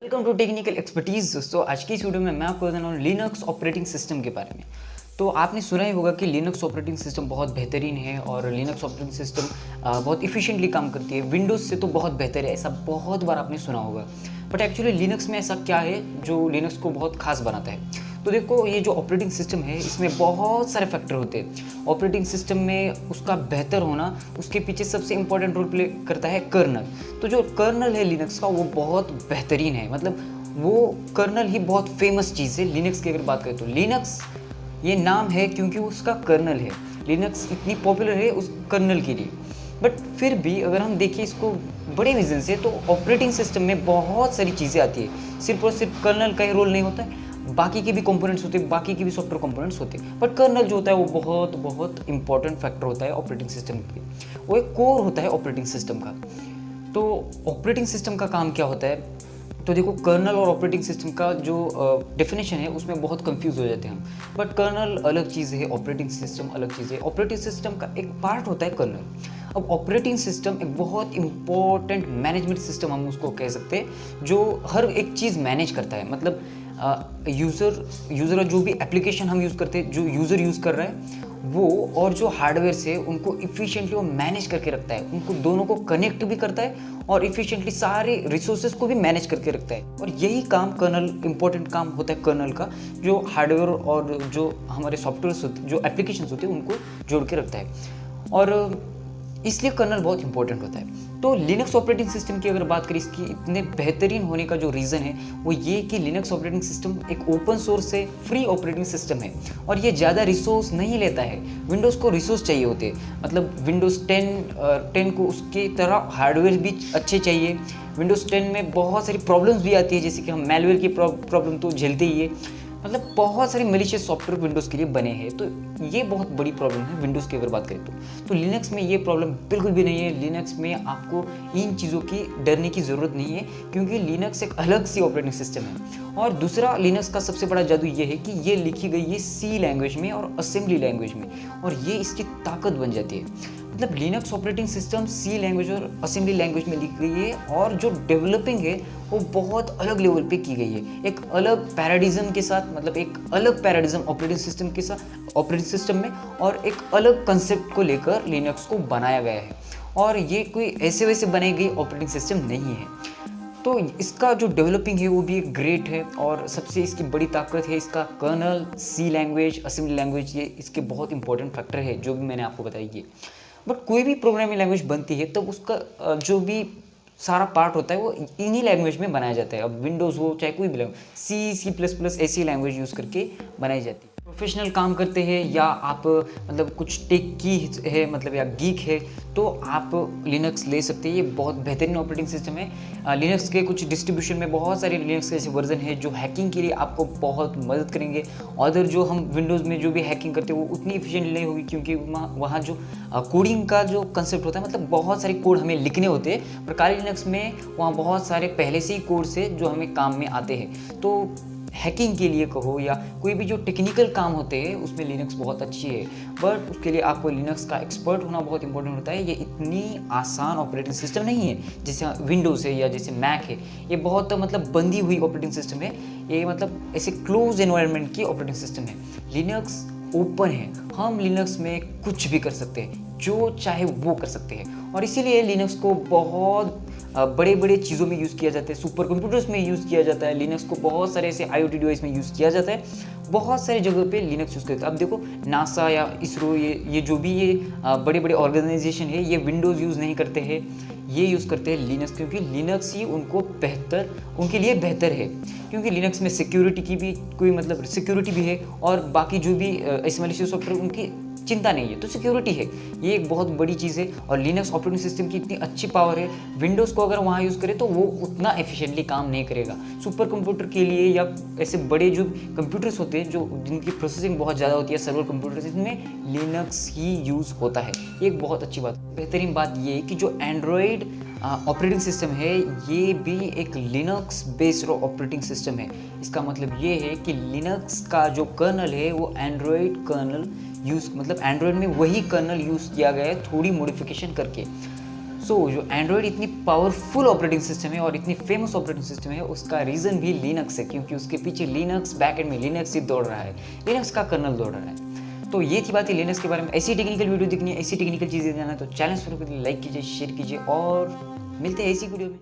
Welcome to technical expertise. दोस्तों, आज की इस वीडियो में मैं आपको बताने वाला हूँ लिनक्स ऑपरेटिंग सिस्टम के बारे में। तो आपने सुना ही होगा कि लिनक्स ऑपरेटिंग सिस्टम बहुत बेहतरीन है और लिनक्स ऑपरेटिंग सिस्टम बहुत इफिशिएंटली काम करती है। विंडोज़ से तो बहुत बेहतर है, ऐसा बहुत बार आपने सुना होगा। बट एक्चुअली लिनक्स में ऐसा क्या है जो लिनक्स को बहुत खास बनाता है? तो देखो, ये जो ऑपरेटिंग सिस्टम है इसमें बहुत सारे फैक्टर होते हैं। ऑपरेटिंग सिस्टम में उसका बेहतर होना, उसके पीछे सबसे इंपॉर्टेंट रोल प्ले करता है कर्नल। तो जो कर्नल है लिनक्स का वो बहुत बेहतरीन है, मतलब वो कर्नल ही बहुत फेमस चीज़ है। लिनक्स की अगर बात करें तो लिनक्स ये नाम है क्योंकि उसका कर्नल है। लिनक्स इतनी पॉपुलर है उस कर्नल के लिए। बट फिर भी अगर हम देखें इसको बड़े विजन से, तो ऑपरेटिंग सिस्टम में बहुत सारी चीज़ें आती है। सिर्फ और सिर्फ कर्नल का ही रोल नहीं होता है, बाकी के भी कंपोनेंट्स होते हैं, बाकी के भी सॉफ्टवेयर कंपोनेंट्स होते हैं। बट कर्नल जो होता है वो बहुत बहुत इंपॉर्टेंट फैक्टर होता है ऑपरेटिंग सिस्टम के। वो एक कोर होता है ऑपरेटिंग सिस्टम का। तो ऑपरेटिंग सिस्टम का काम क्या होता है? तो देखो, कर्नल और ऑपरेटिंग सिस्टम का जो डेफिनेशन है उसमें बहुत कंफ्यूज हो जाते हैं हम। बट कर्नल अलग चीज़ है, ऑपरेटिंग सिस्टम अलग चीज़ है। ऑपरेटिंग सिस्टम का एक पार्ट होता है कर्नल। अब ऑपरेटिंग सिस्टम एक बहुत इंपॉर्टेंट मैनेजमेंट सिस्टम हम उसको कह सकते हैं, जो हर एक चीज़ मैनेज करता है। मतलब यूज़र जो भी एप्लीकेशन हम यूज़ करते हैं, जो यूज़र यूज़ कर रहा है वो, और जो हार्डवेयर से उनको इफ़िशिएंटली वो मैनेज करके रखता है, उनको दोनों को कनेक्ट भी करता है और इफ़िशिएंटली सारे रिसोर्सेज को भी मैनेज करके रखता है। और यही काम कर्नल, इंपॉर्टेंट काम होता है कर्नल का, जो हार्डवेयर और जो हमारे सॉफ्टवेयर होते, जो एप्लीकेशंस होते हैं उनको जोड़ के रखता है। और इसलिए कर्नल बहुत इंपॉर्टेंट होता है। तो लिनक्स ऑपरेटिंग सिस्टम की अगर बात करें, इसकी इतने बेहतरीन होने का जो रीज़न है वो ये कि लिनक्स ऑपरेटिंग सिस्टम एक ओपन सोर्स से फ्री ऑपरेटिंग सिस्टम है और ये ज़्यादा रिसोर्स नहीं लेता है। विंडोज़ को रिसोर्स चाहिए होते हैं, मतलब विंडोज़ 10 को उसकी तरह हार्डवेयर भी अच्छे चाहिए। विंडोज़ 10 में बहुत सारी प्रॉब्लम्स भी आती है, जैसे कि हम मेलवेयर की प्रॉब्लम तो झेलते ही है। मतलब बहुत सारे मैलिशियस सॉफ्टवेयर विंडोज़ के लिए बने हैं, तो ये बहुत बड़ी प्रॉब्लम है विंडोज़ की अगर बात करें तो लिनक्स में ये प्रॉब्लम बिल्कुल भी नहीं है। लिनक्स में आपको इन चीज़ों की डरने की ज़रूरत नहीं है, क्योंकि लिनक्स एक अलग सी ऑपरेटिंग सिस्टम है। और दूसरा, लिनक्स का सबसे बड़ा जादू ये है कि ये लिखी गई है सी लैंग्वेज में और असेंबली लैंग्वेज में, और ये इसकी ताकत बन जाती है। मतलब लिनक्स ऑपरेटिंग सिस्टम सी लैंग्वेज और असेंबली लैंग्वेज में लिखी गई है, और जो डेवलपिंग है वो बहुत अलग लेवल पे की गई है, एक अलग पैराडिज्म के साथ। मतलब एक अलग पैराडिज्म ऑपरेटिंग सिस्टम के साथ, ऑपरेटिंग सिस्टम में, और एक अलग कंसेप्ट को लेकर लिनक्स को बनाया गया है। और ये कोई ऐसे वैसे बनाई गई ऑपरेटिंग सिस्टम नहीं है। तो इसका जो डेवलपिंग है वो भी एक ग्रेट है, और सबसे इसकी बड़ी ताकत है इसका कर्नल, सी लैंग्वेज, असेंबली लैंग्वेज। ये इसके बहुत इंपॉर्टेंट फैक्टर है जो भी मैंने आपको बताई है। बट कोई भी प्रोग्रामिंग लैंग्वेज बनती है तब उसका जो भी सारा पार्ट होता है वो इन्हीं लैंग्वेज में बनाया जाता है। अब विंडोज़ हो चाहे कोई भी लैंग्वेज, C++ ऐसी लैंग्वेज यूज़ करके बनाई जाती है। प्रोफेशनल काम करते हैं या आप मतलब कुछ टेक की है, मतलब या गीक है, तो आप लिनक्स ले सकते हैं। ये बहुत बेहतरीन ऑपरेटिंग सिस्टम है। लिनक्स के कुछ डिस्ट्रीब्यूशन में बहुत सारे लिनक्स के ऐसे वर्जन है जो हैकिंग के लिए आपको बहुत मदद करेंगे। अदर जो हम विंडोज़ में जो भी हैकिंग करते हैं वो उतनी इफिशिएंटली नहीं होगी, क्योंकि वहाँ जो कोडिंग का जो कंसेप्ट होता है, मतलब बहुत सारे कोड हमें लिखने होते हैं। पर काली लिनक्स में वहाँ बहुत सारे पहले से ही कोड्स है जो हमें काम में आते हैं। तो हैकिंग के लिए कहो या कोई भी जो टेक्निकल काम होते हैं उसमें लिनक्स बहुत अच्छी है। बट उसके लिए आपको लिनक्स का एक्सपर्ट होना बहुत इंपॉर्टेंट होता है। ये इतनी आसान ऑपरेटिंग सिस्टम नहीं है जैसे विंडोज़ है या जैसे मैक है। ये बहुत मतलब बंधी हुई ऑपरेटिंग सिस्टम है। ये मतलब ऐसे क्लोज एनवायरनमेंट की ऑपरेटिंग सिस्टम है। लिनक्स ओपन है, हम लिनक्स में कुछ भी कर सकते हैं, जो चाहे वो कर सकते हैं। और इसीलिए लिनक्स को बहुत बड़े बड़े चीज़ों में यूज़ किया जाता है। सुपर कंप्यूटर्स में यूज़ किया जाता है लिनक्स को, बहुत सारे ऐसे IoT डिवाइस में यूज़ किया जाता है। बहुत सारी जगह पे लिनक्स यूज़ करते हैं। अब देखो, नासा या इसरो, ये जो भी ये बड़े बड़े ऑर्गेनाइजेशन है, ये विंडोज़ यूज़ नहीं करते हैं, ये यूज़ करते हैं लिनक्स, क्योंकि लिनक्स ही उनके लिए बेहतर है। क्योंकि लिनक्स में सिक्योरिटी की भी कोई मतलब सिक्योरिटी भी है, और बाकी जो भी ऐसे मैलिशियस सॉफ्टवेयर उनकी चिंता नहीं है, तो सिक्योरिटी है। ये एक बहुत बड़ी चीज़ है। और लिनक्स ऑपरेटिंग सिस्टम की इतनी अच्छी पावर है, विंडोज़ को अगर वहाँ यूज़ करें तो वो उतना एफिशिएंटली काम नहीं करेगा। सुपर कंप्यूटर के लिए या ऐसे बड़े जो कंप्यूटर्स होते हैं जो जिनकी प्रोसेसिंग बहुत ज़्यादा होती है, सर्वर कंप्यूटर्स, इसमें लिनक्स ही यूज़ होता है। ये एक बहुत अच्छी बात। बेहतरीन बात ये है कि जो एंड्रॉयड ऑपरेटिंग सिस्टम है ये भी एक लिनक्स बेस्ड ऑपरेटिंग सिस्टम है। इसका मतलब ये है कि लिनक्स का जो कर्नल है वो एंड्रॉयड कर्नल मतलब एंड्रॉयड में वही कर्नल यूज़ किया गया है, थोड़ी मॉडिफिकेशन करके। सो जो एंड्रॉयड इतनी पावरफुल ऑपरेटिंग सिस्टम है और इतनी फेमस ऑपरेटिंग सिस्टम है, उसका रीज़न भी लिनक्स है, क्योंकि उसके पीछे लिनक्स बैकएंड में लिनक्स ही दौड़ रहा है, लिनक्स का कर्नल दौड़ रहा है। तो ये थी बात है लिनक्स के बारे में। ऐसी टेक्निकल वीडियो देखनी है, ऐसी टेक्निकल चीज़ें जानना है तो चैनल सब्सक्राइब कीजिए, लाइक कीजिए, शेयर कीजिए और मिलते हैं ऐसी वीडियो में।